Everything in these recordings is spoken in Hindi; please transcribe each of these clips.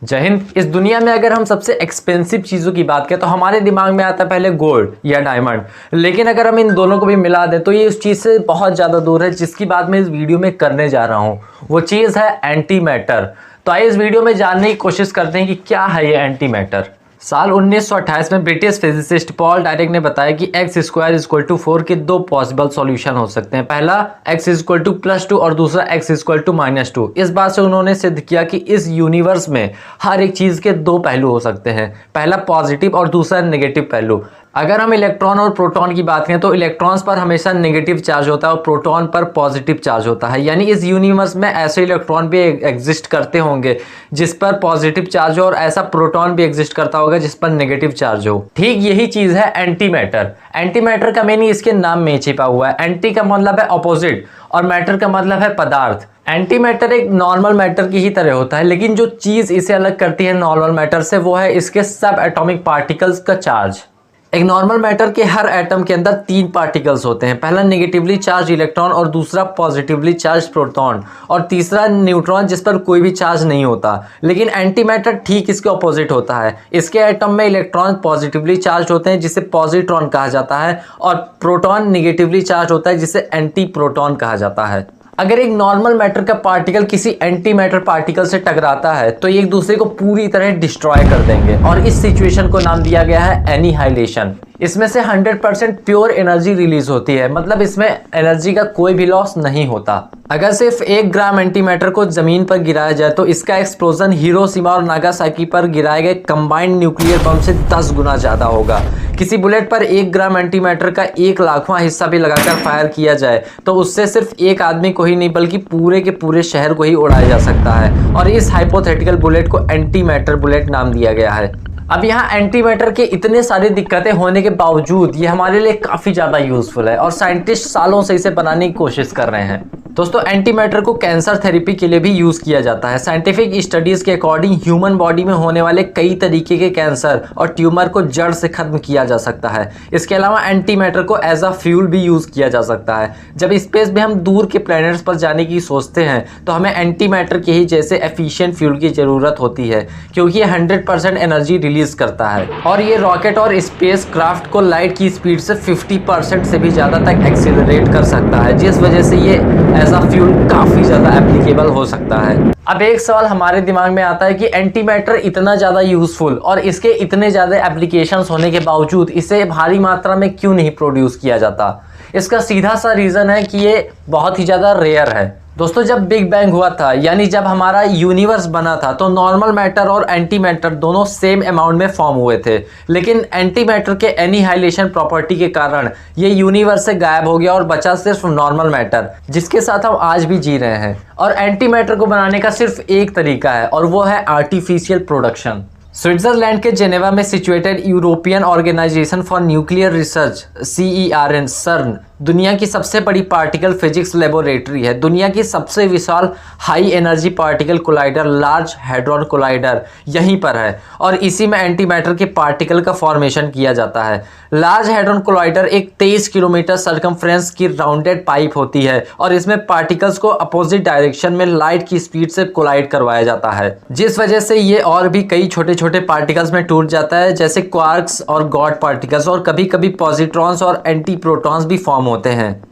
जय हिंद। इस दुनिया में अगर हम सबसे एक्सपेंसिव चीज़ों की बात करें तो हमारे दिमाग में आता है पहले गोल्ड या डायमंड, लेकिन अगर हम इन दोनों को भी मिला दें तो ये उस चीज़ से बहुत ज़्यादा दूर है जिसकी बात मैं इस वीडियो में करने जा रहा हूँ। वो चीज़ है एंटी मैटर। तो आइए इस वीडियो में जानने की कोशिश करते हैं कि क्या है ये एंटी मैटर। साल 1928 में ब्रिटिश फिजिसिस्ट पॉल डायरेक ने बताया कि x² = 4 के दो पॉसिबल सॉल्यूशन हो सकते हैं। पहला x +2 और दूसरा x =-2। इस बात से उन्होंने सिद्ध किया कि इस यूनिवर्स में हर एक चीज़ के दो पहलू हो सकते हैं, पहला पॉजिटिव और दूसरा नेगेटिव पहलू। अगर हम इलेक्ट्रॉन और प्रोटॉन की बात करें तो इलेक्ट्रॉन्स पर हमेशा नेगेटिव चार्ज होता है और प्रोटॉन पर पॉजिटिव चार्ज होता है। यानी इस यूनिवर्स में ऐसे इलेक्ट्रॉन भी एग्जिस्ट करते होंगे जिस पर पॉजिटिव चार्ज हो और ऐसा प्रोटॉन भी एग्जिस्ट करता होगा जिस पर नेगेटिव चार्ज हो। ठीक यही चीज़ है एंटी मैटर। एंटी मैटर का मीनिंग इसके नाम में छिपा हुआ है। एंटी का मतलब है अपोजिट और मैटर का मतलब है पदार्थ। एंटी मैटर एक नॉर्मल मैटर की ही तरह होता है, लेकिन जो चीज़ इसे अलग करती है नॉर्मल मैटर से वो है इसके सब एटॉमिक पार्टिकल्स का चार्ज। एक नॉर्मल मैटर के हर एटम के अंदर 3 पार्टिकल्स होते हैं, पहला नेगेटिवली चार्ज इलेक्ट्रॉन और दूसरा पॉजिटिवली चार्ज प्रोटॉन और तीसरा न्यूट्रॉन जिस पर कोई भी चार्ज नहीं होता। लेकिन एंटी मैटर ठीक इसके ऑपोजिट होता है। इसके एटम में इलेक्ट्रॉन पॉजिटिवली चार्ज होते हैं जिसे पॉजिट्रॉन कहा जाता है और प्रोटॉन नेगेटिवली चार्ज होता है जिसे एंटी प्रोटॉन कहा जाता है। अगर एक नॉर्मल मैटर का पार्टिकल किसी एंटी मैटर पार्टिकल से टकराता है तो ये एक दूसरे को पूरी तरह डिस्ट्रॉय कर देंगे और इस सिचुएशन को नाम दिया गया है एनिहाइलेशन। इसमें से 100% प्योर एनर्जी रिलीज होती है, मतलब इसमें एनर्जी का कोई भी लॉस नहीं होता। अगर सिर्फ 1 ग्राम एंटी मैटर को जमीन पर गिराया जाए तो इसका एक्सप्लोजन हिरोशिमा और नागासाकी पर गिराए गए कंबाइंड न्यूक्लियर बम से 10 गुना ज्यादा होगा। किसी बुलेट पर 1 ग्राम एंटी मैटर का 1,00,000वां हिस्सा भी लगाकर फायर किया जाए तो उससे सिर्फ एक आदमी को ही नहीं बल्कि पूरे के पूरे शहर को ही उड़ाया जा सकता है और इस हाइपोथेटिकल बुलेट को एंटी मैटर बुलेट नाम दिया गया है। अब यहाँ एंटी मैटर के इतने सारी दिक्कतें होने के बावजूद ये हमारे लिए काफ़ी ज़्यादा यूजफुल है और साइंटिस्ट सालों से इसे बनाने की कोशिश कर रहे हैं। दोस्तों, एंटी मैटर को कैंसर थेरेपी के लिए भी यूज़ किया जाता है। साइंटिफिक स्टडीज़ के अकॉर्डिंग ह्यूमन बॉडी में होने वाले कई तरीके के कैंसर और ट्यूमर को जड़ से खत्म किया जा सकता है। इसके अलावा एंटी मैटर को एज अ फ्यूल भी यूज़ किया जा सकता है। जब स्पेस में हम दूर के प्लैनेट्स पर जाने की सोचते हैं तो हमें एंटी मैटर के ही जैसे एफिशिएंट फ्यूल की ज़रूरत होती है, क्योंकि ये 100% एनर्जी रिलीज करता है और ये रॉकेट और स्पेस क्राफ्ट को लाइट की स्पीड से 50% से भी ज़्यादा तक एक्सीलरेट कर सकता है, जिस वजह से ये एज अ फ्यूल काफ़ी ज़्यादा एप्लीकेबल हो सकता है। अब एक सवाल हमारे दिमाग में आता है कि एंटी मैटर इतना ज़्यादा यूज़फुल और इसके इतने ज़्यादा एप्लीकेशंस होने के बावजूद इसे भारी मात्रा में क्यों नहीं प्रोड्यूस किया जाता। इसका सीधा सा रीज़न है कि ये बहुत ही ज़्यादा रेयर है। दोस्तों, जब बिग बैंग हुआ था यानी जब हमारा यूनिवर्स बना था तो नॉर्मल मैटर और एंटी मैटर दोनों सेम अमाउंट में फॉर्म हुए थे, लेकिन एंटी मैटर के एनिहाइलेशन प्रॉपर्टी के कारण ये यूनिवर्स से गायब हो गया और बचा सिर्फ नॉर्मल मैटर जिसके साथ हम आज भी जी रहे हैं। और एंटी मैटर को बनाने का सिर्फ एक तरीका है और वो है आर्टिफिशियल प्रोडक्शन। स्विट्जरलैंड के जेनेवा में situated European organization for nuclear research CERN दुनिया की सबसे बड़ी पार्टिकल फिजिक्स लेबोरेटरी है। दुनिया की सबसे विशाल high energy particle collider large hadron collider यहीं पर है और इसी में एंटी मैटर के पार्टिकल का फॉर्मेशन किया जाता है। लार्ज हैड्रॉन कोलाइडर एक 23 किलोमीटर सर्कमफ्रेंस की राउंडेड पाइप होती है और इसमें पार्टिकल्स को अपोजिट डायरेक्शन में लाइट की स्पीड से कोलाइड करवाया जाता है, जिस वजह से ये और भी कई छोटे छोटे पार्टिकल्स में टूट जाता है जैसे क्वार्क्स और गॉड पार्टिकल्स और कभी कभी पॉजिट्रॉन्स और एंटी प्रोटॉन्स भी फॉर्म होते हैं।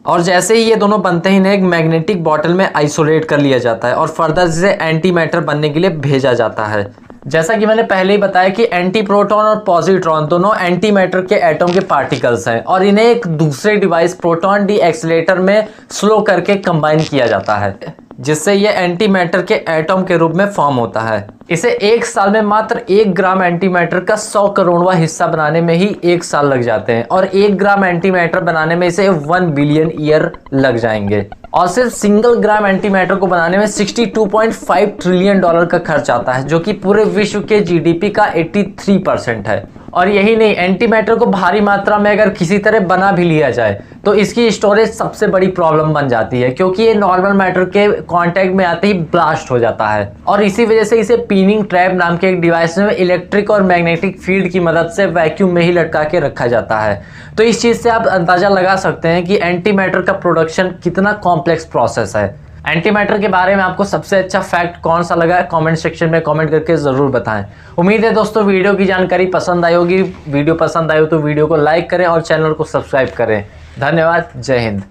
और जैसे ही ये दोनों बनते ही इन्हें एक मैग्नेटिक बॉटल में आइसोलेट कर लिया जाता है और फर्दर इसे एंटी मैटर बनने के लिए भेजा जाता है। जैसा कि मैंने पहले ही बताया कि एंटी प्रोटॉन और पॉजिट्रॉन दोनों एंटी मैटर के एटम के पार्टिकल्स हैं और इन्हें एक दूसरे डिवाइस प्रोटॉन डी एक्सीलेटर में स्लो करके कंबाइन किया जाता है, जिससे ये एंटी मैटर के एटम के रूप में फॉर्म होता है। इसे 1 साल में मात्र 1 ग्राम एंटी मैटर का 100 करोड़वां हिस्सा बनाने में ही 1 साल लग जाते हैं और 1 ग्राम एंटी मैटर बनाने में इसे 1 बिलियन ईयर लग जाएंगे। और सिर्फ सिंगल ग्राम एंटी मैटर को बनाने में $62.5 ट्रिलियन का खर्च आता है, जो कि पूरे विश्व के GDP का 83% है। और यही नहीं, एंटी मैटर को भारी मात्रा में अगर किसी तरह बना भी लिया जाए तो इसकी स्टोरेज सबसे बड़ी प्रॉब्लम बन जाती है, क्योंकि ये नॉर्मल मैटर के कांटेक्ट में आते ही ब्लास्ट हो जाता है और इसी वजह से इसे पीनिंग ट्रैप नाम के एक डिवाइस में इलेक्ट्रिक और मैग्नेटिक फील्ड की मदद से वैक्यूम में ही लटका के रखा जाता है। तो इस चीज़ से आप अंदाजा लगा सकते हैं कि एंटी मैटर का प्रोडक्शन कितना कॉम्प्लेक्स प्रोसेस है। एंटी मैटर के बारे में आपको सबसे अच्छा फैक्ट कौन सा लगा है कमेंट सेक्शन में कमेंट करके ज़रूर बताएं। उम्मीद है दोस्तों वीडियो की जानकारी पसंद आई होगी। वीडियो पसंद आई हो तो वीडियो को लाइक करें और चैनल को सब्सक्राइब करें। धन्यवाद। जय हिंद।